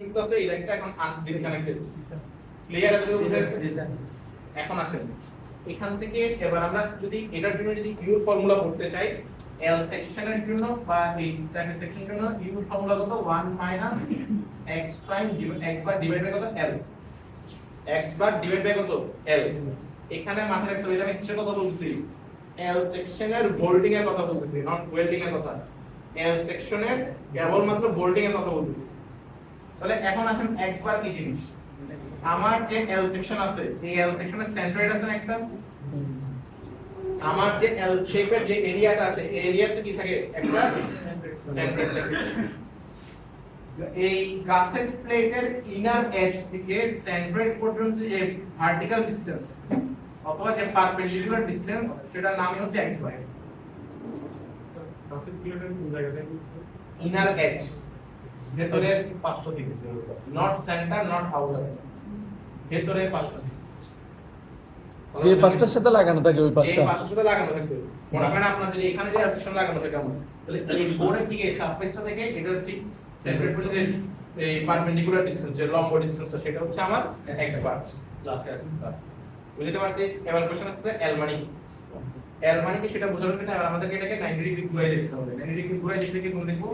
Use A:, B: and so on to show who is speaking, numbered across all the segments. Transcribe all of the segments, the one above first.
A: কিন্তু আছে এটা একটা এখন ডিসকানেক্টেড ক্লিয়ার আছে বুঝে গেছে এখন আসেন এখান থেকে এবার আমরা যদি এটার জন্য যদি ইউ ফর্মুলা করতে চাই এল সেকশনের জন্য বা এই টাইপের সেকশনের জন্য ইউ ফর্মুলা কত 1 minus x prime x bar divide by কত l x bar divide by কত l এখানে মাথায় রাখতে হবে আমি কিসের কথা বলছি এল সেকশনের বোল্ডিং এর কথা বলতেছি নট ওয়েল্ডিং এর কথা এল সেকশনের কেবলমাত্র বোল্ডিং এর কথা বলতেছি তাহলে এখন আসেন x বার কি জিনিস আমার যে এল সেকশন আছে এই এল সেকশনের সেন্ট্রয়েড আছে না একটা আমার যে এল শেপের যে এরিয়াটা আছে এই এরিয়াতে কি থাকে একটা সেন্ট্রয়েড থাকে এই গাসেট প্লেটের ইনার এজ থেকে সেন্ট্রয়েড পর্যন্ত যে ভার্টিক্যাল ডিসটেন্স অথবা যে পারপেন্ডিকুলার ডিসটেন্স সেটার নামই হচ্ছে x বার গাসেট প্লেটের কোন জায়গাতে ইনার এজ ভেতরের পাঁচটা দিকে নট সেন্টার নট আউটার ভেতরের পাঁচটা
B: যে পাঁচটার সাথে লাগানো থাকে ওই পাঁচটা
A: এই পাঁচটার সাথে লাগানো থাকে মনে করেন আপনার যদি এখানে যে সেকশন লাগানো থাকে আমরা তাহলে এই বোর্ডের ঠিক এই সারফেসটা থেকে এটার ঠিক সেন্টার পর্যন্ত এই পারপেন্ডিকুলার ডিসটেন্স যে লম্ব ডিসটেন্সটা সেটা হচ্ছে আমার x বার বুঝতে পারছি এবার কোশ্চেন আসছে এল মানে এল মানে কি সেটা বোঝানোর জন্য এবার আমাদেরকে এটাকে 90 ডিগ্রি ঘুরিয়ে দেখতে হবে 90 ডিগ্রি ঘুরিয়ে দেখলে কি কোন দেখব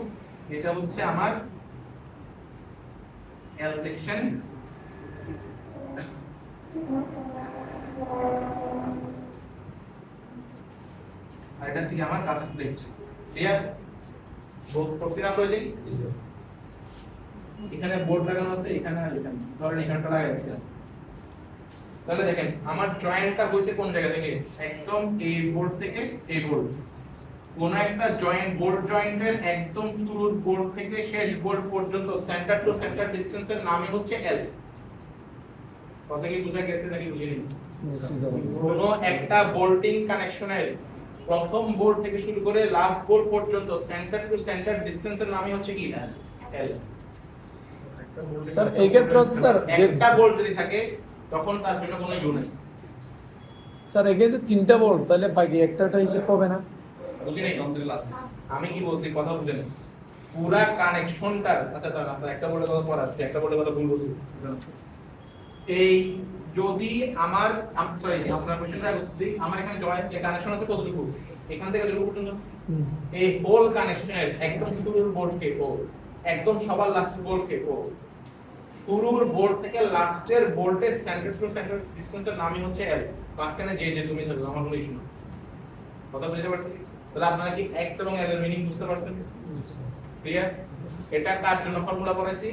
A: এটা হচ্ছে আমার এল সেকশন আর এটা হচ্ছে আমার কাঁচা প্লেট ক্লিয়ার বোর্ড প্রসিরাম রয়েছে এখানে বোর্ড লাগানো আছে এখানে আর এখানে ধরেন এখানটা লাগাইছি তাহলে দেখেন আমার জয়েন্টটা হইছে কোন জায়গা থেকে একদম এই বোর্ড থেকে এই বোর্ড কোন একটা জয়েন্ট বোর্ড জয়েন্টের একদম শুরুর বোর্ড থেকে শেষ বোর্ড পর্যন্ত সেন্টার টু সেন্টার ডিসটেন্সের নামই হচ্ছে এল কথা কি বুঝা গেছে নাকি বুঝিনি কোন একটা বোল্টিং কানেকশনের প্রথম বোর্ড থেকে শুরু করে লাস্ট বোর্ড পর্যন্ত সেন্টার টু সেন্টার ডিসটেন্সের নামই হচ্ছে কি এল
B: স্যার এই ক্ষেত্রে স্যার
A: একটা বোল্ট যদি থাকে তখন তার জন্য কোনো ইউ নাই
B: স্যার এই ক্ষেত্রে তিনটা বোল্ট তাহলে বাকি একটাটা হিসাব হবে না
A: বুঝিনি আমি কি বলছি কথা বুঝেন পুরা কানেকশনটা আচ্ছা তাহলে আপনার একটা বোর্ডের কথা পড়া একটা বোর্ডের কথা ভুল বলছি এই যদি আমার সরি আপনার কোশ্চেনটা যদি আমার এখানে জয়েন্ট কানেকশন আছে কতটুকু এখান থেকে যতটুকু পর্যন্ত এই হোল কানেকশনের একদম শুরুর বোর্ড কে ও একদম সবার লাস্ট বোর্ড কে ও শুরুর বোর্ড থেকে লাস্টের বোল্টের সেন্টার টু সেন্টার ডিসটেন্সের নামই হচ্ছে এল মাঝখানে যে তুমি ধরো আমার কোনো ইস্যু না কথা বুঝতে পারছেন তাহলে আপনারা কি x এবং l এর মিনিং বুঝতে পারছেন ক্লিয়ার এটা কার জন্য ফর্মুলা করেছি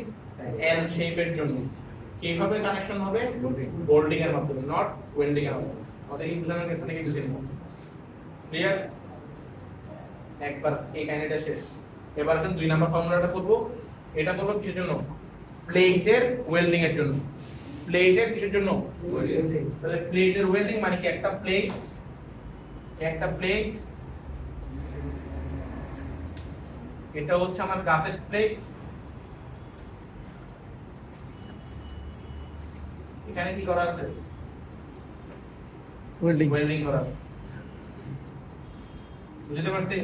A: এল শেপের জন্য কিভাবে কানেকশন হবে বোল্ডিং এর মাধ্যমে নট ওয়েল্ডিং এর মাধ্যমে আমাদের কি বুঝানো গেছে নাকি বুঝেন ক্লিয়ার একবার এই কাহিনীটা শেষ এবার আসেন 2 নাম্বার ফর্মুলাটা করব এটা করব কিসের জন্য প্লেটের ওয়েল্ডিং এর জন্য প্লেটের কিসের জন্য ওয়েল্ডিং তাহলে প্লেটের ওয়েল্ডিং মানে কি একটা প্লেট এটা হচ্ছে আমার গাসেট প্লেট এখানে কি করা আছে ওয়েল্ডিং করা আছে বুঝতে পারছেন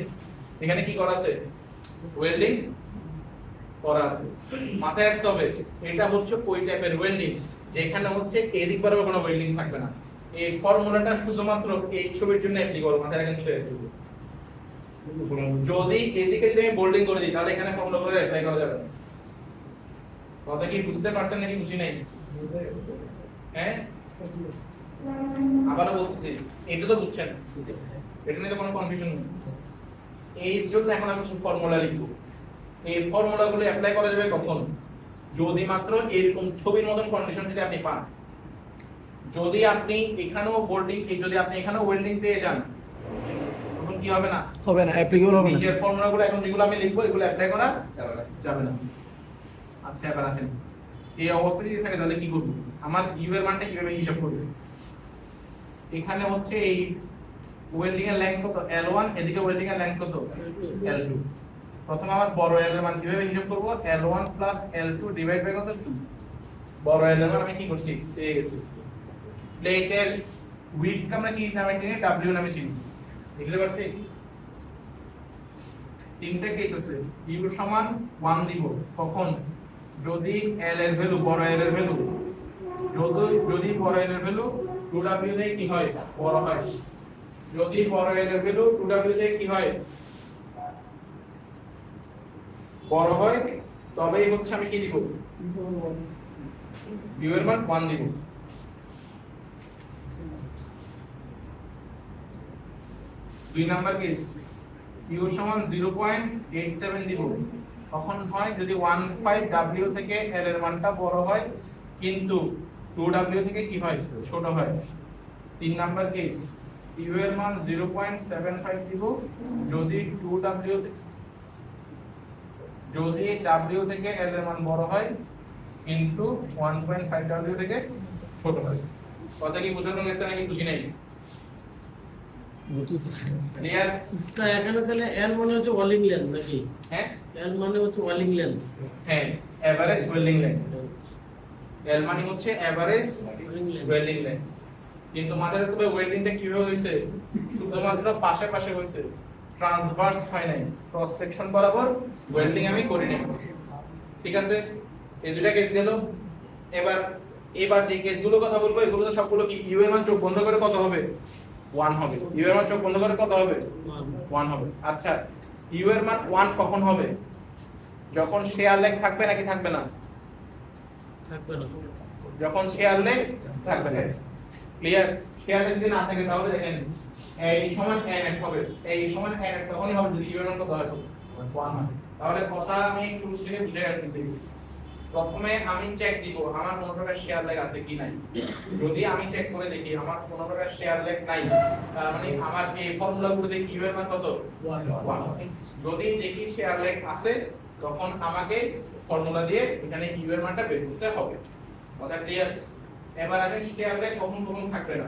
A: এখানে কি করা আছে ওয়েল্ডিং করা আছে মাথায় রাখতে হবে এটা হচ্ছে কোই টাইপের ওয়েল্ডিং যেখানে হচ্ছে এদিক বরাবর কোনো ওয়েল্ডিং থাকবে না এই ফর্মুলাটা শুধুমাত্র এই ছবির জন্য অ্যাপ্লিকেবল মাথায় রাখেন যদি এদিকে যদি আমি বোল্ডিং করে দিই তাহলে এখানে ফর্মুলা করে অ্যাপ্লাই করা যাবে না কথা কি বুঝতে পারছেন নাকি বুঝি নাই হ্যাঁ আবারও বলতেছি এটা তো বুঝছেন এটা নিয়ে তো কোনো কনফিউশন নেই এই জন্য এখন আমি কিছু ফর্মুলা লিখব এই ফর্মুলাগুলো অ্যাপ্লাই করা যাবে কখন যদি মাত্র এরকম ছবির মতন কন্ডিশন যদি আপনি পান যদি আপনি এখানেও বোল্ডিং যদি আপনি এখানেও ওয়েল্ডিং পেয়ে যান তখন কি হবে না
B: অ্যাপ্লিকেবল হবে না
A: নিচের ফর্মুলাগুলো এখন যেগুলো আমি লিখবো এগুলো অ্যাপ্লাই করা যাবে না আচ্ছা এবার আসেন এই অবস্থা যদি থাকে তাহলে কি করব আমার ইউ এর মানটা কিভাবে হিসাব করব এখানে হচ্ছে এই ওয়েল্ডিং এর লেংথ কত L1 এদিকে ওয়েল্ডিং এর লেংথ কত L2 প্রথমে আমার বড় L এর মান কিভাবে হিসাব করব L1 L2 ডিভাইড বাই কত 2 বড় L এর মান আমি কি করছি পেয়ে গেছি প্লেটের উইডথ আমরা কি নামে চিনি W নামে চিনি বুঝতে পারছি তিনটা কেস আছে ইউ সমান 1 দিব কখন যদি L এর ভ্যালু বড় L এর ভ্যালু যদি বড় L এর ভ্যালু 2W তে কি হয় বড় হয় যদি বড় L এর ভ্যালু 2W তে কি হয় বড় হয় তবেই হচ্ছে আমি কি দিব u এর মান 1 দিব দুই নাম্বার কেস u সমান 0.87 দিব তখন হয় যদি 15w থেকে l এর মানটা বড় হয় কিন্তু 2w থেকে কি হয় ছোট হয় তিন নাম্বার কেস u এর মান 0.75 দিব যদি 2w যদি w থেকে l এর মান বড় হয় কিন্তু 1.5w থেকে ছোট হয় কথা কি বুঝানো গেছে নাকি বুঝি নাই
B: বুঝছি
A: ক্লিয়ার
C: তা এখানে তাহলে এল মানে হচ্ছে ওয়ালিং লেন্থ নাকি
A: হ্যাঁ
C: এল মানে হচ্ছে ওয়ালিং লেন্থ
A: হ্যাঁ এভারেজ ওয়েল্ডিং লেন্থ এল মানে হচ্ছে এভারেজ ওয়েল্ডিং লেন্থ কিন্তু মাথায় রাখতে হবে ওয়েল্ডিংটা কিভাবে হইছে শুধুমাত্র পাশে পাশে হইছে ট্রান্সভার্স হয় নাই ক্রস সেকশন বরাবর ওয়েল্ডিং আমি করি নাই ঠিক আছে এই দুটো কেস গেল এবার যে কেসগুলো কথা বলবো এগুলো তো সবগুলো কি ইউ এর মান চোখ বন্ধ করে কত হবে 1 হবে ইউ এর মান চোখ বন্ধ করে কত হবে 1 হবে আচ্ছা ইউ এর মান 1 কখন হবে যখন শেয়ার লেগ থাকবে নাকি থাকবে না
C: থাকবে না
A: যখন শেয়ার লেগ থাকবে না ক্লিয়ার শেয়ার লেগ যদি না থাকে তাহলে দেখেন এই সমান n হবে এই সমান n তখনই হবে যদি ইউ এর মান কত হয় 1 হবে তাহলে কথা আমি শুরু থেকে বুঝে আসছি প্রথমে আমি চেক দিব আমার কোনো প্রকার শেয়ার লেগ আছে কি নাই যদি আমি চেক করে দেখি আমার কোনো প্রকার শেয়ার লেগ নাই তার মানে আমার এই ফর্মুলাগুলোতে ইউ এর মান কত 1 যদি দেখি শেয়ার লেগ আছে তখন আমাকে ফর্মুলা দিয়ে এখানে ইউ এর মানটা বের করতে হবে কথা ক্লিয়ার এবার আমি শেয়ার লেগ কখন থাকবে না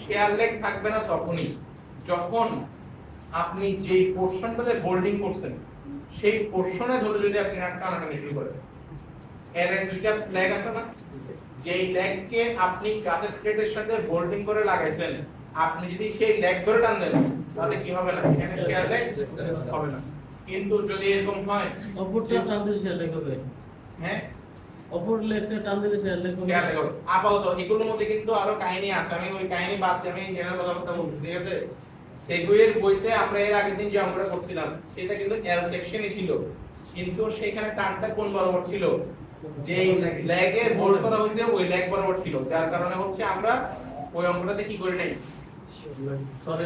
A: শেয়ার লেগ থাকবে না তখনই যখন আপনি যেই পোরশনটাতে বোল্ডিং করছেন সেই পোরশনে ধরে যদি আপনি টানাটানি শুরু করেন এর দুইটা লেগ আছে না যেই লেগকে আপনি গাছের প্লেটের সাথে বোল্ডিং করে লাগাইছেন আপনি যদি সেই লেগ ধরে টান দেন তাহলে কি হবে না এখানে শেয়ার লেগ হবে না কিন্তু যদি এরকম হয়
C: অপরটা টান দিলে শেয়ার লেগ হবে
A: হ্যাঁ
C: অপর লেগটা টান দিলে শেয়ার লেগ হবে
A: শেয়ার লেগ হবে আপাতত এগুলোর মধ্যে কিন্তু আরো কাহিনী আছে আমি ওই কাহিনী বাদ দিয়ে আমি জেনারেল কথাবার্তা বলছি ঠিক আছে সেগুয়ের বইতে আমরা এর আগের দিন যে অঙ্কটা করছিলাম সেটা কিন্তু এল সেকশনই ছিল কিন্তু সেখানে টানটা কোন বরাবর ছিল যে লেগে বোল্ড করা হয়েছে ওই লেগ বরাবর ছিল যার কারণে হচ্ছে আমরা ওই অঙ্কটাতে কি করি নাই সরি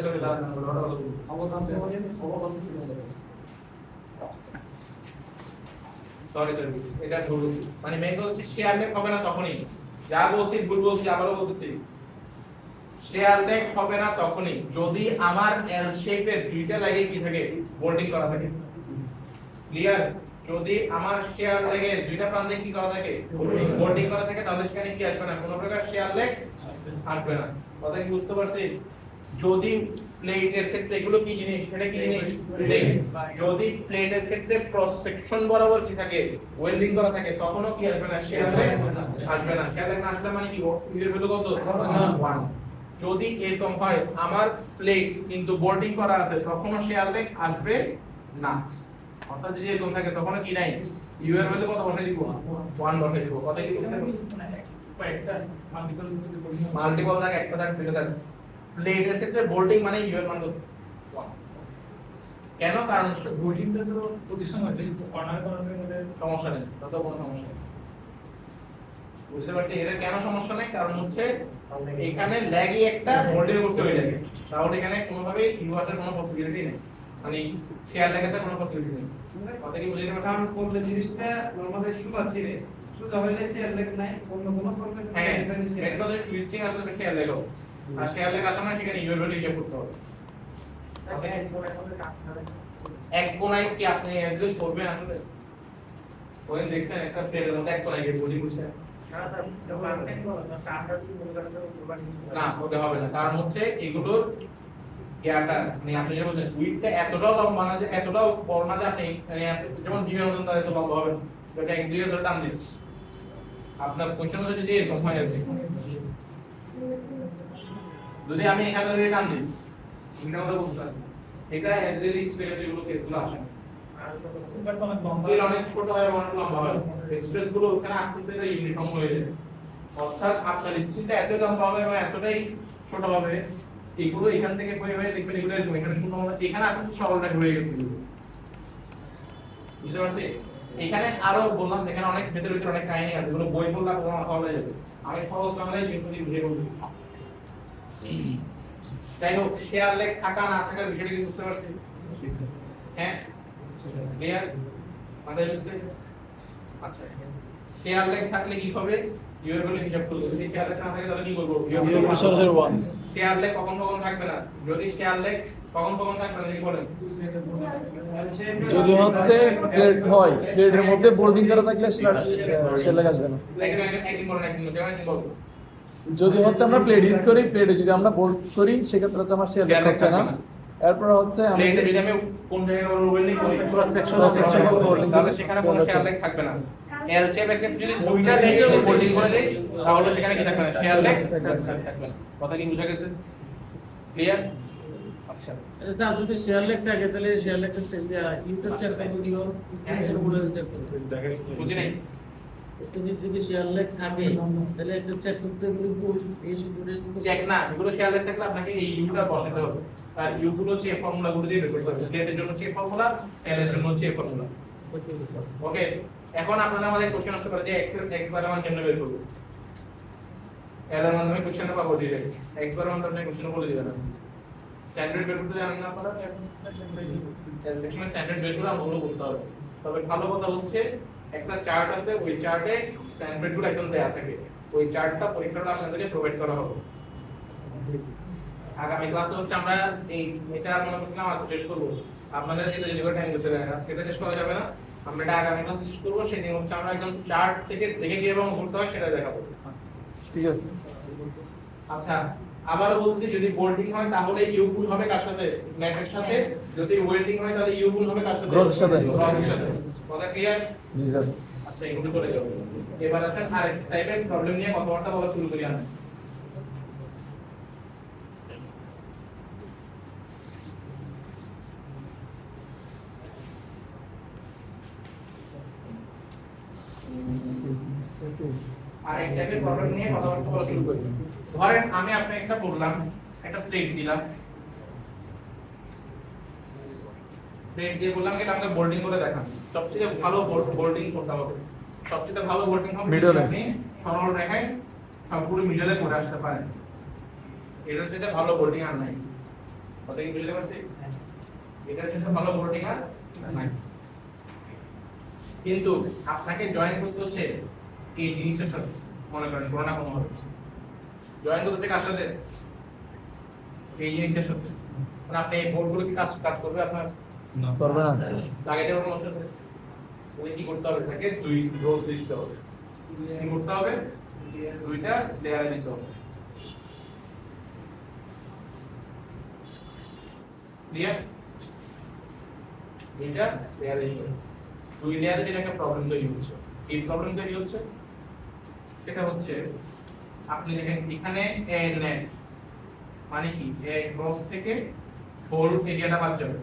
A: এটা ভুল মানে মেইন হচ্ছে শেয়ার লেগ হবে না তখনই যা বলছি ভুল বলছি আবারও বলতেছি শেয়ার লেগ হবে না তখনই যদি আমার এল শেপের দুইটা লাগে কি থাকে বোল্ডিং করা থাকে ক্লিয়ার যদি আমার শেয়ার লেগে দুইটা প্রান্তে কি করা থাকে বোল্ডিং করা থাকে তাহলে সেখানে কি আসবে না কোনো প্রকার শেয়ার লেগ আসবে না কথা কি বুঝতে পারছি যদি প্লেটের ক্ষেত্রে এগুলো কি জিনিস এটা কি জিনিস প্লেট যদি প্লেটের ক্ষেত্রে ক্রস সেকশন বরাবর কি থাকে ওয়েল্ডিং করা থাকে তখনও কি আসবে না শেয়ার লেগ আসবে না শেয়ার লেগ না আসলে মানে কি এর ভ্যালু কত 1 যদি এরকম হয় আমার প্লেট কিন্তু বোল্ডিং করা আছে তখনও শেয়ার লেগ আসবে না অর্থাৎ যদি এরকম থাকে তখনও কি নাই ইউ এর ভ্যালু কত বসাই দিব 1 বসাই দিব কত কি বুঝতে পারছেন মাল্টিপল থাকে একটা থাকে দুটো থাকে প্লেটের ক্ষেত্রে বোল্ডিং মানে ইউ এর মান কত 1 কেন কারণ বোল্ডিংটা তো পজিশন হয় কর্নার করার মধ্যে সমস্যা নেই তত কোনো সমস্যা নেই বুঝতে পারছি এর কেন সমস্যা নাই কারণ হচ্ছে এখানে ল্যাগই একটা বোল্ডিং করতে হয়ে লাগে তাহলে এখানে কোনোভাবে ইউআসের কোনো পসিবিলিটি নেই মানে শেয়ার লেগেছে কোনো পসিবিলিটি নেই কথা কি বুঝতে পারছেন
D: কারণ করলে জিনিসটা নরমালি সুতা ছিঁড়ে সুতা হইলে শেয়ার লেগ নাই অন্য কোনো ফর্মে
A: হ্যাঁ এটা তো টুইস্টিং আসলে শেয়ার লেগ আর শেয়ার লেগ আসলে সেখানে ইউর ভ্যালু হিসাব করতে হবে এক কোণায় কি আপনি এক্সেল করবেন আসলে ওই দেখছেন একটা প্লেটের মধ্যে এক কোণায় গিয়ে বোল্ডিং করছে না ওটা হবে না কারণ হচ্ছে এগুলোর ইয়াটা মানে আপনি যেমন উইথটা এতটাও লম্বা না যে এতটাও বড় না যে আপনি যেমন ডিমের মতন তাহলে তো লম্বা হবে না এটা এক দুই ধরে টান দিন আপনার কোশ্চেন হচ্ছে যে এরকম হয় আর কি যদি আমি এখান থেকে টান দিই এটা কথা বলতে এটা এজেলি স্পেশাল যেগুলো কেসগুলো আসে স্কেল অনেক ছোট হয় অনেক লম্বা হয় স্ট্রেস গুলো ওখানে আস্তে আস্তে ইউনিফর্ম হয়ে যাবে অর্থাৎ আপনার স্টিলটা এত লম্বা হবে এবং এতটাই ছোট হবে এগুলো এখান থেকে হয়ে হয়ে দেখবেন এগুলো এরকম এখানে শূন্য হবে এখানে আস্তে আস্তে সরলটা হয়ে গেছে বুঝতে পারছি এখানে আরো বললাম এখানে অনেক ভেতরে ভিতরে অনেক কাহিনী আছে এগুলো বই পড়লে আপনার মাথা হয়ে যাবে আমি সহজ বাংলায় জিনিসগুলি বুঝিয়ে বলবো যাই হোক শেয়ার লেগ থাকা না থাকার বিষয়টা কি বুঝতে পারছি হ্যাঁ ক্লিয়ার মাথায় ঢুকছে আচ্ছা শেয়ার লেগ থাকলে কি হবে ইউর গুলো হিসাব করলে যদি শেয়ার লেগ না থাকে তাহলে কি করব
B: সরাসরি 1
A: শেয়ার লেগ কখন কখন থাকবে না যদি শেয়ার লেগ কখন কখন থাকবে না কি বলেন
B: যদি হচ্ছে প্লেট হয় প্লেটের মধ্যে বোল্ডিং করা থাকলে সেটা আসবে না
A: একদিন বলেন একদিন যেমন একদিন বলবো
B: যদি হচ্ছে আমরা প্লেট ইউজ করি প্লেটে যদি আমরা বোল্ড করি সেক্ষেত্রে হচ্ছে আমার শেয়ার হচ্ছে না এরপর হচ্ছে আমি
A: প্লেটে যদি আমি কোন জায়গায় ওয়েল্ডিং করি পুরো সেকশন
B: হোল্ডিং
A: তাহলে সেখানে কোনো শেয়ার লেগ থাকবে না এল শেপ এর ক্ষেত্রে যদি দুইটা লেগ যদি হোল্ডিং করে দেই তাহলে সেখানে কি থাকবে না শেয়ার লেগ থাকবে না কথা কি বুঝা গেছে ক্লিয়ার আচ্ছা
C: স্যার যদি শেয়ার লেগ থাকে তাহলে শেয়ার লেগটা চেঞ্জ ইউটার চেক করতে দিব সেটা বলে চেক করতে
A: বুঝি নাই
C: একটা যদি শেয়ার লেগ থাকে তাহলে একটা চেক করতে গেলে এই সুবিধা
A: চেক না এগুলো শেয়ার লেগ থাকলে আপনাকে এই ইউটা বসাতে হবে আর ইউ গুলো যে ফর্মুলা গুলো দিয়ে বের করতে হবে প্লেটের জন্য যে ফর্মুলা এল এর জন্য যে ফর্মুলা ওকে এখন আপনারা আমাদের কোশ্চেন আসতে পারে যে x বারের মান কেমনে বের করব এল এর মাধ্যমে কোশ্চেনটা পাবো ডাইরেক্ট x বারের মান আপনি কোশ্চেন বলে দিবেন স্ট্যান্ডার্ড বের করতে জানেন না আপনারা সেকশনে স্ট্যান্ডার্ড বের করে আমরা করতে হবে তবে ভালো কথা হচ্ছে একটা চার্ট আছে ওই চার্টে স্ট্যান্ডার্ড গুলো একদম দেয়া থাকে ওই চার্টটা পরীক্ষাটা আপনাদেরকে প্রোভাইড করা হবে আগামী ক্লাসে হচ্ছে আমরা এই এটা মনে করছিলাম আজকে শেষ করব আপনাদের যেটা ডেলিভারি টাইম দিতে হবে সেটা শেষ করা যাবে না আমরা এটা আগামী ক্লাসে শেষ করব সেদিন হচ্ছে আমরা একদম চার্ট থেকে দেখে কিভাবে করতে হয় সেটা দেখাবো
B: ঠিক আছে
A: আচ্ছা আবার বলছি যদি বোল্ডিং হয় তাহলে ইউ গুণ হবে কার সাথে নেটের সাথে যদি ওয়েল্ডিং হয় তাহলে ইউ গুণ হবে কার সাথে
B: গ্রসের সাথে
A: গ্রসের সাথে কথা ক্লিয়ার
B: জি স্যার
A: আচ্ছা এগুলো করে যাও এবার আসেন আরেকটা টাইপের প্রবলেম নিয়ে কথাবার্তা বলা শুরু করি আমরা আরেক টাইপের প্রবলেম নিয়ে কথাবার্তা বলা শুরু করি ধরেন আমি আপনাকে একটা বললাম একটা প্লেট দিলাম প্লেট দিয়ে বললাম এটা আমাকে বোল্ডিং করে দেখান সবচেয়ে ভালো বোল্ডিং করতে হবে সবচেয়ে ভালো বোল্ডিং হবে
B: Middle-এ।
A: আপনি সরল রেখায় সবগুলো মিডলে করে আসতে পারেন এটার যেটা ভালো বোল্ডিং আর নাই কথা কি বুঝতে পারছি এটার যেটা ভালো বোল্ডিং আর নাই কিন্তু আপনাকে জয়েন করতে হচ্ছে এই জিনিসের সাথে মনে করেন কোনো না কোনো ভাবে জয়েন করতে হচ্ছে কার সাথে এই জিনিসের সাথে মানে আপনি এই বোর্ডগুলো কি কাজ করবে আপনার
B: করবে না
A: লাগে যাবে কোনো সাথে ওই কি করতে হবে তাকে দুই রো দিতে হবে কি করতে হবে দুইটা লেয়ারে দিতে হবে ক্লিয়ার দুইটা লেয়ারে দিতে হবে দুই লেয়ারে যেটা একটা প্রবলেম তৈরি হচ্ছে এই প্রবলেম তৈরি হচ্ছে সেটা হচ্ছে আপনি দেখেন এখানে এ নেট মানে কি এ ক্রস থেকে হোল এরিয়াটা বাদ যাবে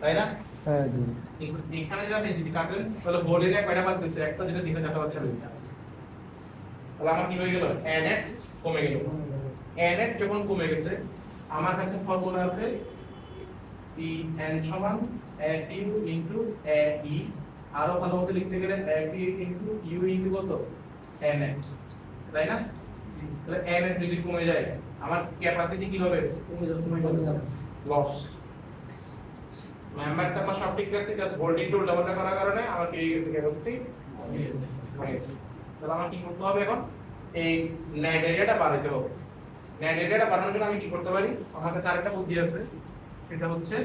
A: তাই না
B: হ্যাঁ জি
A: এখানে যদি আপনি যদি কাটেন তাহলে হোল এরিয়া কয়টা বাদ দিচ্ছে একটা যেটা দিকে চারটা বাচ্চা রয়েছে তাহলে আমার কি হয়ে গেল এ নেট কমে গেল এ নেট যখন কমে গেছে আমার কাছে ফর্মুলা আছে ই এন সমান F U into A E আরো ভালো মতো লিখতে গেলে F E into U into কত এন এক্স তাই না তাহলে এন এর যদি কমে যায় আমার ক্যাপাসিটি কি হবে লস মেম্বারটা আমার সব ঠিক আছে জাস্ট ভোল্টেজ টুল ডাবলটা করার কারণে আমার কি হয়ে গেছে ক্যাপাসিটি কমে গেছে তাহলে আমার কি করতে হবে এখন এই নেট এরিয়াটা বাড়াতে হবে নেট এরিয়াটা বাড়ানোর জন্য আমি কি করতে পারি আমার কাছে আরেকটা বুদ্ধি আছে সেটা হচ্ছে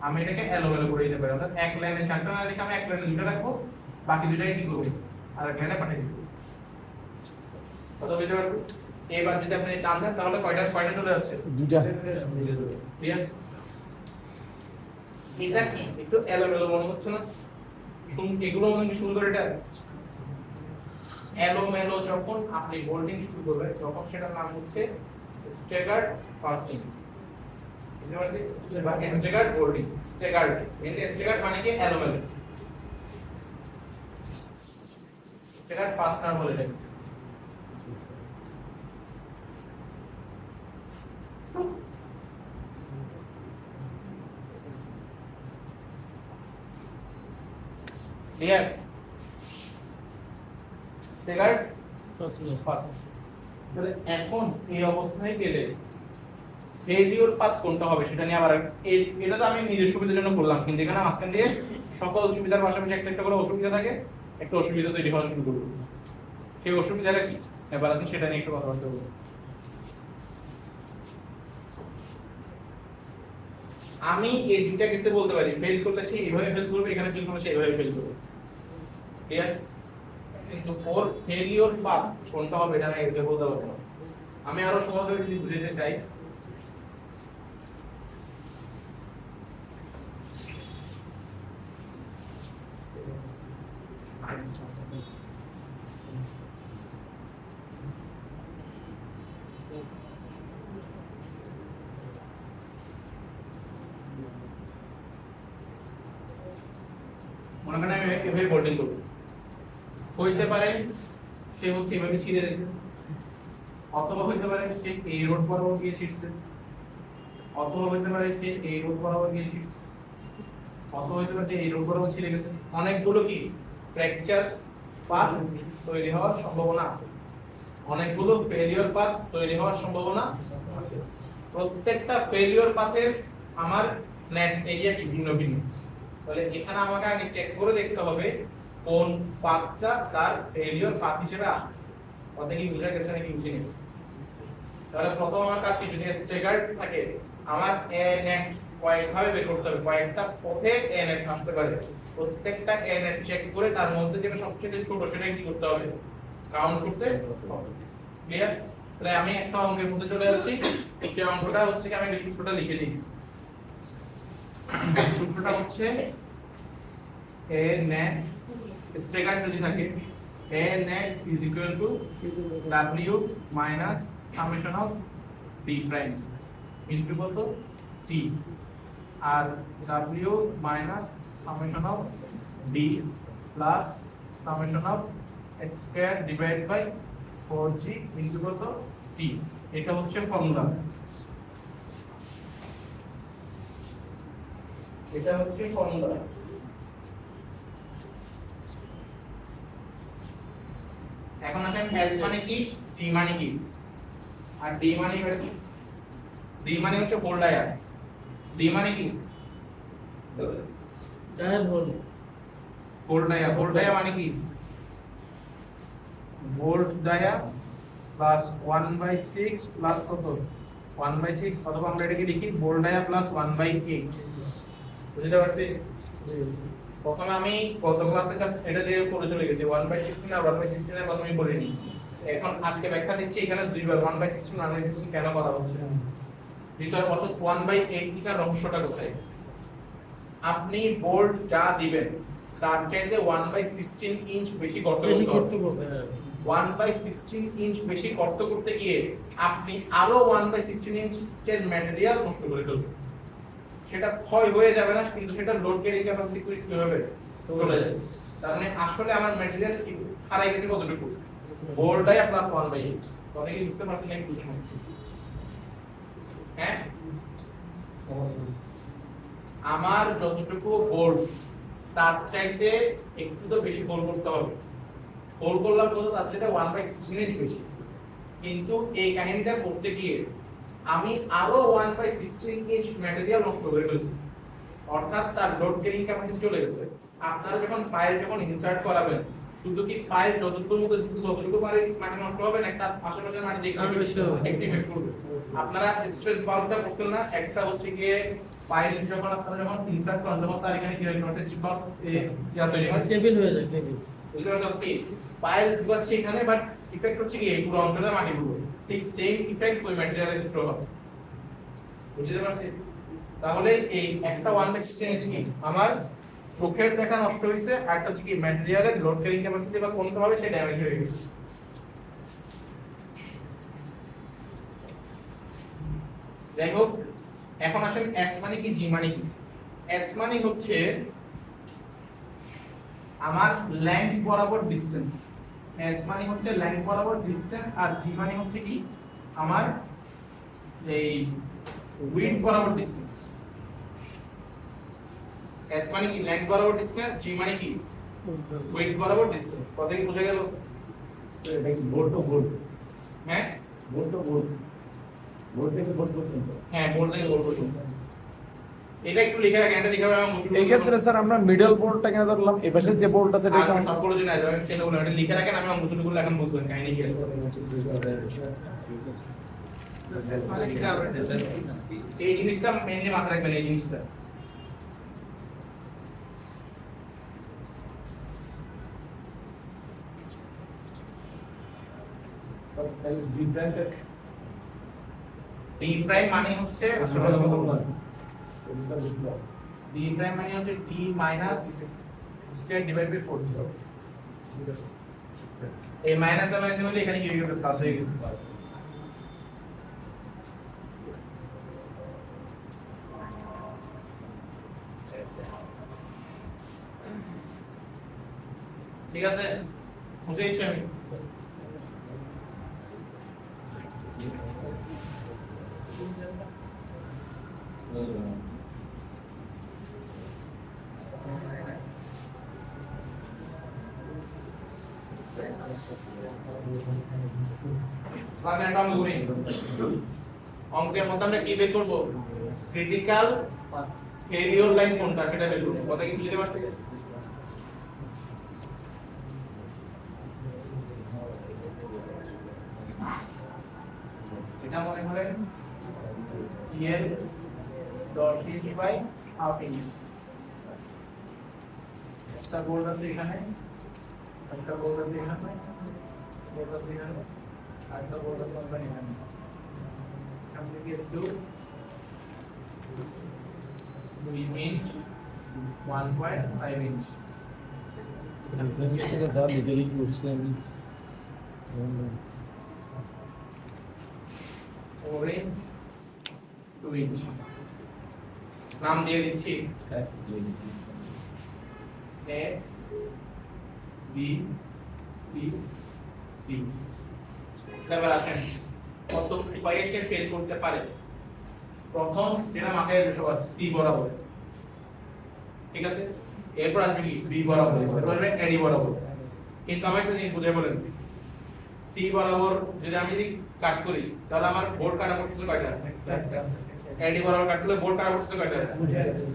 A: আমি এটাকে এলোমেলো করে দিতে পারি অর্থাৎ এক লাইনে চারটা না লিখে আমি এক লাইনে দুটো রাখবো বাকি দুটাকে কি করবো আর এক লাইনে পাঠিয়ে দিব কথা বুঝতে পারছো এবার যদি আপনি টান দেন তাহলে কয়টা চলে যাচ্ছে
B: দুইটা
A: ক্লিয়ার এটা কি একটু এলোমেলো মনে হচ্ছে না এগুলো মনে কি সুন্দর এটা এলোমেলো যখন আপনি বোল্ডিং শুরু করবেন তখন সেটার নাম হচ্ছে স্ট্যাগার্ড ফাস্টিং বুঝতে পারছি বা স্ট্যাগার্ড বোল্ডিং স্ট্যাগার্ড এই যে স্ট্যাগার্ড মানে কি এলোমেলো স্ট্যাগার্ড ফাস্টনার বলে এটাকে ক্লিয়ার স্ট্যাগার্ড ফাস্ট তাহলে এখন এই অবস্থায় গেলে ফেলিওর পাথ কোনটা হবে সেটা নিয়ে আবার এটা তো আমি নিজের সুবিধার জন্য করলাম কিন্তু এখানে মাঝখান দিয়ে সকল সুবিধার পাশাপাশি একটা একটা করে অসুবিধা থাকে একটা অসুবিধা তৈরি হওয়া শুরু করবে সেই অসুবিধাটা কি এবার আমি সেটা নিয়ে একটু কথাবার্তা বলবো আমি এই দুইটা কেসে বলতে পারি ফেল করলে সে এইভাবে ফেল করবে এখানে ফেল করলে সে এইভাবে ফেল করবে ক্লিয়ার কিন্তু ওর ফেলিওর পাথ কোনটা হবে এটা আমি এটাকে বলতে পারবো না আমি আরো সহজভাবে যদি বুঝাতে চাই মনে করেন আমি এভাবে বোল্ডিং করবো হইতে পারে সে হচ্ছে এভাবে ছিঁড়ে গেছে অথবা হইতে পারে সে এই রোড বরাবর গিয়ে ছিঁড়ছে অথবা হইতে পারে সে এই রোড বরাবর গিয়ে ছিঁড়ছে অথবা হইতে পারে এই রোড বরাবর ছিঁড়ে গেছে অনেকগুলো কি ফ্র্যাকচার পাথ তৈরি হওয়ার সম্ভাবনা আছে অনেকগুলো ফেলিওর পাথ তৈরি হওয়ার সম্ভাবনা আছে প্রত্যেকটা ফেলিওর পাথের আমার নেট এরিয়া কি ভিন্ন ভিন্ন তাহলে এখানে আমাকে আগে চেক করে দেখতে হবে কোন পাথটা তার ফেলিওর পাথ হিসেবে আসছে কথা কি বুঝা গেছে নাকি বুঝিনি তাহলে প্রথম আমার কাজ কি যদি স্ট্যাগার্ড থাকে আমার এ নেট কয়েকভাবে বের করতে হবে কয়েকটা পথে এ নেট আসতে পারে প্রত্যেকটা এ নেট চেক করে তার মধ্যে যেটা সবচেয়ে ছোট সেটা কি করতে হবে কাউন্ট করতে হবে ক্লিয়ার তাহলে আমি একটা অঙ্কের মধ্যে চলে যাচ্ছি সেই অঙ্কটা হচ্ছে কি আমি এই সূত্রটা লিখে দিই সূত্রটা হচ্ছে এ নেট স্ট্যাগার্ড যদি থাকে a net is equal to w minus summation of d prime into কত t R w minus summation of d plus summation of x square divided by 4g into কত t এটা হচ্ছে formula এটা হচ্ছে formula এখন আসেন s মানে কি g মানে কি আর d মানে কি d মানে হচ্ছে হোল ডায়ার d মানে কি
C: ডায়াল হোল
A: হোল ডায়ার মানে কি ভোল্ট ডায়ার প্লাস 1/6 প্লাস কত 1/6 অথবা আমরা এটাকে লিখি ভোল্ট ডায়ার প্লাস 1/8 বুঝতে পারছি প্রথমে আমি গত ক্লাসের কাছে এটা দিয়ে করে চলে গেছি 1/16 আর 1/16 এর কথা আমি বলিনি এখন আজকে ব্যাখ্যা দিচ্ছি এখানে দুইবার 1/16 1/16 কেন করা হচ্ছে দ্বিতীয় অর্থাৎ 1/8 এর রহস্যটা কোথায় আপনি বোল্ট যা দিবেন তার চাইতে 1/16 ইঞ্চ বেশি গর্ত করতে হবে 1/16 ইঞ্চ বেশি গর্ত করতে গিয়ে আপনি আরো 1/16 ইঞ্চের ম্যাটেরিয়াল নষ্ট করে ফেলবেন সেটা ক্ষয় হয়ে যাবে না কিন্তু সেটা লোড ক্যারি ক্যাপাসিটি কি হবে চলে যাবে তার মানে আসলে আমার ম্যাটেরিয়াল কি হারাই গেছে কতটুকু বোল্ট ডায়া প্লাস 1/8 তাহলে কি বুঝতে পারছেন আমি বুঝতে পারছি হ্যাঁ আমার যতটুকু বোল্ট তার চাইতে একটু তো বেশি হোল করতে হবে হোল করলাম কত তার চাইতে 1/16 ইঞ্চ বেশি কিন্তু এই কাহিনীটা করতে গিয়ে আমি আরো 1/16 ইঞ্চ ম্যাটেরিয়াল নষ্ট করে ফেলছি অর্থাৎ তার লোড ক্যারিং ক্যাপাসিটি চলে গেছে আপনারা যখন পাইল যখন ইনসার্ট করাবেন শুধু কি পাইল যতটুকুর মধ্যে যতটুকু পারে মাটি নষ্ট হবে না তার আশেপাশে মাটি দেখতে বেশি হবে অ্যাক্টিভেট করবে আপনারা স্ট্রেস বাল্বটা করছেন না একটা হচ্ছে গিয়ে পাইল যখন আপনারা যখন ইনসার্ট করেন তখন তার এখানে কি হয় স্ট্রেস বাল্ব ইয়া তৈরি হয়
C: টেবিল হয়ে যায় টেবিল
A: বুঝতে পারছেন কি পাইল ঢুকাচ্ছে এখানে বাট ইফেক্ট হচ্ছে কি এই পুরো অঞ্চলে মাটি ঢুকবে ঠিক সেম ইফেক্ট ওই ম্যাটেরিয়ালের ক্ষেত্রে হবে বুঝতে পারছেন তাহলে এই একটা 1/16 ইঞ্চ কি আমার চোখের দেখা নষ্ট হয়েছে আর একটা হচ্ছে কি ম্যাটেরিয়ালের লোড ক্যারিং ক্যাপাসিটি বা কোনটা হবে সেটা ড্যামেজ হয়ে গেছে যাই হোক এখন আসেন s মানে কি, g মানে কি। s মানে হচ্ছে আমার লেংথ বরাবর ডিসটেন্স, s মানে হচ্ছে লেংথ বরাবর ডিসটেন্স, আর g মানে হচ্ছে কি আমার এই উইডথ বরাবর ডিসটেন্স। s মানে কি লেংথ বরাবর ডিসটেন্স, g মানে কি উইডথ বরাবর ডিসটেন্স। কথা কি বোঝা গেল?
E: এটা কি বোল্ট তো বোল্ট,
A: হ্যাঁ
E: বোল্ট তো বোল্ট, বোল্ট থেকে বোল্ট পর্যন্ত।
A: হ্যাঁ বোর্ড থেকে বোর্ড পর্যন্ত। এটা একটু লিখে রাখেন, এটা লিখে রাখা মুশকিল।
B: এই ক্ষেত্রে স্যার আমরা মিডল বোল্টটা কেন ধরলাম? এই পাশে যে বোল্ট আছে এটা
A: আর
B: কেমন?
A: সবগুলো যদি আসবে আমি সেটা বলে এটা লিখে রাখেন, আমি মুশকিলগুলো এখন বুঝবেন কাহিনী কি আছে। এই জিনিসটা মেইনলি মাথায় রাখবেন, এই জিনিসটা।
E: ডি প্রাইমটা
A: ডি প্রাইম মানে হচ্ছে
E: আসলে সম্ভব না। এটা বুঝলাম।
A: ডি প্রাইম মানে হচ্ছে d minus square divide by 4। এই মাইনাস আর মাইনাস হলে এখানে কি হয়ে গেছে, প্লাস হয়ে গেছে। ঠিক আছে, বুঝে গেছি আমি। ক্লাস আমরা করি অঙ্কের মধ্যে আমরা কি বের করব, ক্রিটিক্যাল ফেলিওর লাইন কোনটা সেটা বের করব। কথা কি বুঝতে পারছেন? এটা মনে করেন এর 10 ইঞ্চি বাই হাফ ইঞ্চি। একটা বোর্ড আছে এখানে, একটা বোর্ড আছে এখানে, বোর্ড আছে এখানে, আরেকটা বোর্ড আছে এখানে। আমরা কি একটু 2 ইঞ্চ 1.5 ইঞ্চ
B: জিনিসটাকে যা লিখে করছি আমি।
A: 4 ইঞ্চ 2 ইঞ্চ নাম দিয়ে দিচ্ছি A B C D। এবার আসেন কত উপায়ে সে ফেল করতে পারে। প্রথম যেটা মাথায় রাখবে সবার, C বরাবর, ঠিক আছে। এরপর আসবে কি B বরাবর, এরপর আসবে AD বরাবর। কিন্তু আমি একটা জিনিস বুঝে বলেন, C বরাবর যদি আমি কাট করি তাহলে আমার বোর্ড কাটা পড়তেছে কয়টা? AD বরাবর কাটলে বোর্ড কাটা পড়তেছে কয়টা?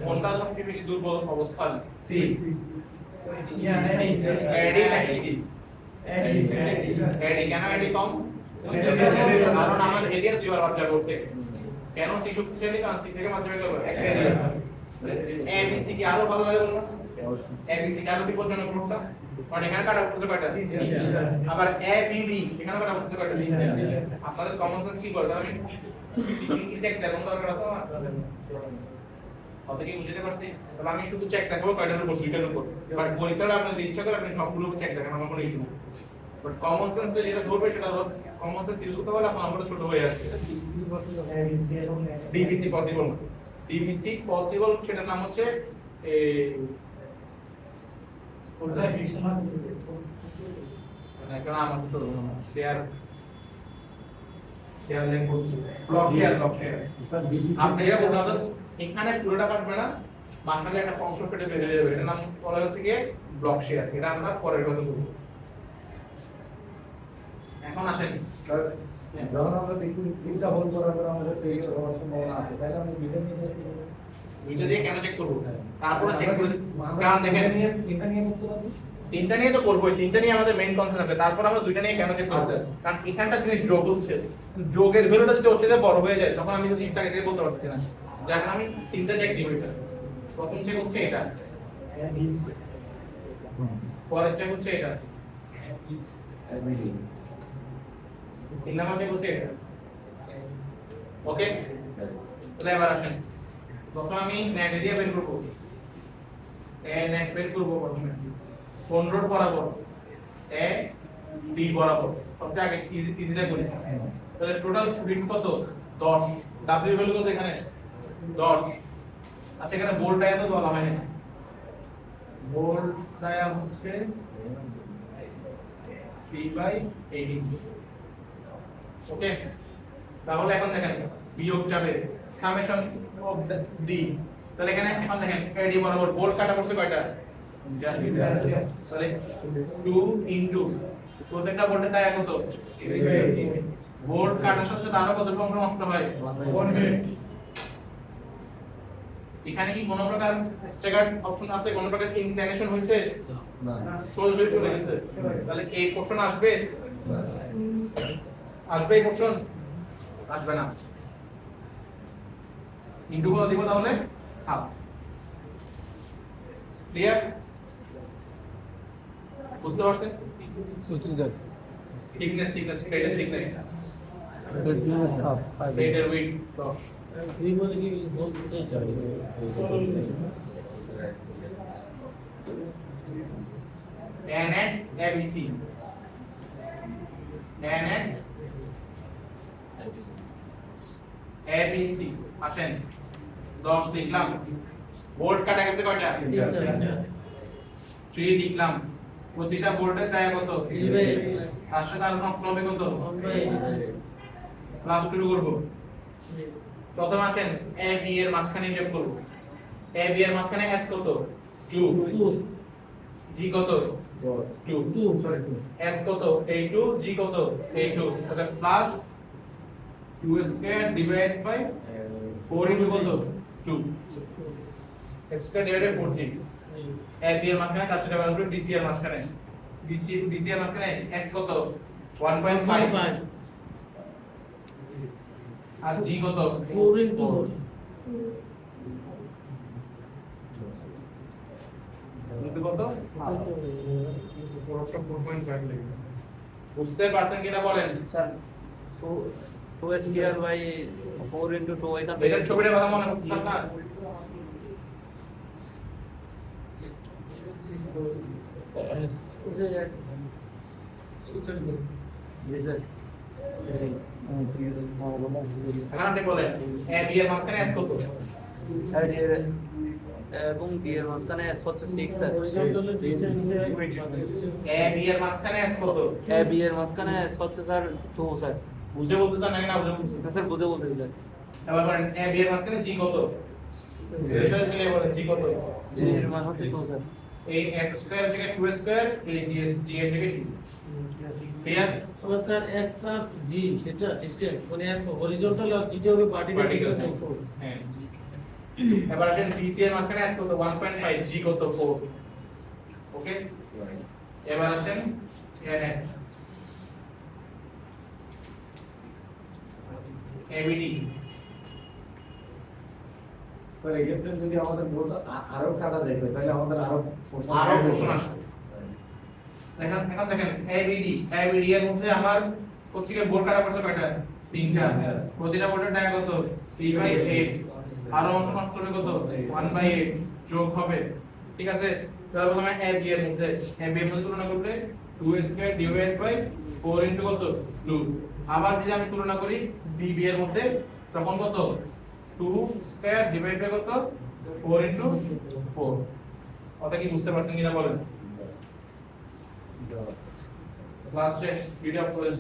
A: কোনটা সবচেয়ে বেশি দুর্বল অবস্থান? C। AD নাকি C? AD কেন AD কম? কারণ আমার এরিয়া দুইবার বাচ্চা করতে। কেন C শক্তিশালী? কারণ C থেকে বাচ্চা বের করবে ABC কি আরো ভালো লাগে বলুন? ABC কি আরো বিপজ্জনক কোনটা? কারণ এখানে কাটা পড়তেছে কয়টা? আবার ABD এখানে কাটা পড়তেছে কয়টা? আপনাদের কমন সেন্স কি বলে? আমি কি চেক দেখুন দরকার আছে না? কত কি বুঝতে পারছি? তাহলে আমি শুধু চেক দেখাবো কয়টার উপর, দুইটার উপর। বাট পরীক্ষাটা আপনাদের ইচ্ছা করে আপনি সবগুলো চেক দেখেন, আমার কোনো ইস্যু নেই। বাট কমন সেন্স যেটা ধরবে সেটা কমন সেন্স ইউজ করতে পারলে আপনার আমরা ছোট হয়ে যাচ্ছে। DBC পসিবল না। DBC পসিবল সেটার নাম হচ্ছে কোনটা একটা নাম আছে তো, শেয়ার লাইন করছে, ব্লক শেয়ার। আপনি এটা বলতে হবে এখানে পুরোটা কাটবে না, মাঝখানে একটা অংশ কেটে বেরিয়ে যাবে, এটার নাম বলা হচ্ছে কি ব্লক শেয়ার। এটা আমরা পরের কথা বলবো। এখন আসেন,
E: যখন আমরা দেখি তিনটা হোল করার পর আমাদের ফেল হওয়ার সম্ভাবনা আছে, তাহলে আমরা দুইটা নিয়ে চেক করব।
A: দুইটা দিয়ে কেন চেক করব? তারপরে চেক করে, কারণ দেখেন
E: তিনটা নিয়ে করতে পারবো।
A: তিনটা নিয়ে তো করবোই, তিনটা নিয়ে আমাদের মেইন কনসেপ্ট হবে। তারপর আমরা দুইটা নিয়ে কেন চেক করব? কারণ এখানটা জিনিস যোগ হচ্ছে, যোগের ভ্যালুটা যদি ওর চেয়ে বড় হয়ে যায় তখন আমি জিনিসটাকে থেকে বলতে পারছি না। যার কারণে আমি তিনটা চেক দিব। এটা প্রথম চেক হচ্ছে এটা, পরের চেক হচ্ছে এটা, তিন নাম্বার চেক হচ্ছে এটা। ওকে, তাহলে এবার আসেন, প্রথমে আমি নেট এরিয়া বের করব। নেট বের করব প্রথমে 15 বরাবর, এ বি বরাবর। সবচেয়ে আগে ইজিটা করি। তাহলে টোটাল উইডথ কত? 10। ডাব্লিউ ভ্যালু কত এখানে? 10। আচ্ছা এখানে বোল্ড ডায়া তো বলা হয় না, বোল্ড ডায়া হচ্ছে 3/18। ওকে, তাহলে এখন দেখেন বিয়োগ যাবে সামেশন অফ ডি, তাহলে এখানে এখন দেখেন এডি বরাবর বোল্ড কাটা পড়ছে কয়টা? তাহলে 2 ইনটু প্রত্যেকটা বোল্টের ডায়া কত? বোল্ড কাটার সাথে সাথে আরো কতটুকু অংশ নষ্ট হয়? 1 মিনিট। এখানে কি কোনো প্রকার স্ট্যাগার্ড অপশন আছে, কোনো প্রকার ইনক্লিনেশন হইছে?
E: না
A: সোজা চলে গেছে। তাহলে এই পোরশন আসবে, আসবে এই পোরশন আসবে না। ইনটু কত দিব তাহলে? হাফ। ক্লিয়ার? বুঝতে পারছেন?
B: বুঝছি স্যার।
A: থিকনেস প্লেটের থিকনেস,
B: Thickness half, 5
A: প্লেটের উইডথ 10।
C: দুই বলে কি বলতে চাই
A: tan at ABC, tan at ABC আসেন 10 লিখলাম, বোল্ট কাটা গেছে কয়টা? 3 লিখলাম, প্রতিটা বোল্টের ডায়া কত?
C: 3/8
A: তার সাথে আর নষ্ট হবে কত?
C: 1/8
A: ক্লাস শুরু করব। প্রথম আসেন এ বি এর মাঝখানে হিসাব করব। এ বি এর মাঝখানে s কত? 2,
C: 2
A: g কত? 2,
C: 2
A: s কত? 2, g কত? 2, তাহলে plus 2 square divide by 4 into কত? 2 square divide by 4 A B এর মাঝখানে কাছে ব্যবহার করব ডিসি এর মাঝখানে, ডিসি এর মাঝখানে s কত? 1.5 আর g কত?
C: 4 into 4
A: ইনটু কত? পুরোটা 4.5 লিখবে। বুঝতে পারছেন কিনা বলেন?
F: স্যার 2 স্কয়ার বাই 4 ইনটু 2 এটা
A: এটার ছবিটার কথা মনে করতেছেন না?
F: জি স্যার জি
A: এখন আপনি বলেন এ বি এর মাঝখানে s কত?
F: আর এর এবং ডি এর মাঝখানে s হচ্ছে 6 স্যার
C: হরিজন্টাল ডিসটেন্স
A: এ বি এর মাঝখানে s কত?
F: এ বি এর মাঝখানে s হচ্ছে স্যার 2 স্যার
A: বুঝে বলতেছেন নাকি না বুঝে বলতেছেন?
F: না স্যার বুঝে বলতেছি স্যার
A: এবার বলেন এ বি এর মাঝখানে g কত? এর সাথে মিলে বলেন g কত?
F: জি এর মান হচ্ছে 2 স্যার
A: এই s স্কয়ার এর জায়গায় 2 স্কয়ার, এই g এর জায়গায় 2। ক্লিয়ার?
C: আমার স্যার এস অফ জি সেটা ডিসটেন্স মানে এস হরিজন্টাল আর জিটি হবে পার্টিকেল ডিসটেন্স
A: হ্যাঁ। এবার আসেন BC এর মাঝখানে s কত? 1.5, g কত? 4। ওকে, এবার আসেন এখানে ABD
E: স্যার এক্ষেত্রে যদি আমাদের বোর্ড আরো কাটা যায় তাহলে আমাদের আরো
A: প্রশ্ন আসবে। দেখেন এখন দেখেন ABD এর মধ্যে আমার কোচিকে বোর্ড কাটা পড়ছে কয়টা? 3টা। প্রতিটা বোর্ডের ডায়া কত? 3/8। আরো অংশ নষ্ট হবে কত? 1/8 যোগ হবে। ঠিক আছে, তাহলে প্রথমে AB এর মধ্যে তুলনা করলে 2 স্কয়ার ডিভাইড বাই 4 ইনটু কত? 2। আবার যদি আমি তুলনা করি BB এর মধ্যে তখন কত? 2 স্কয়ার ডিভাইড বাই কত? 4 ইনটু 4। কথা কি বুঝতে পারছেন কিনা বলেন? ক্লাস শেষ, ভিডিও অফ করেন।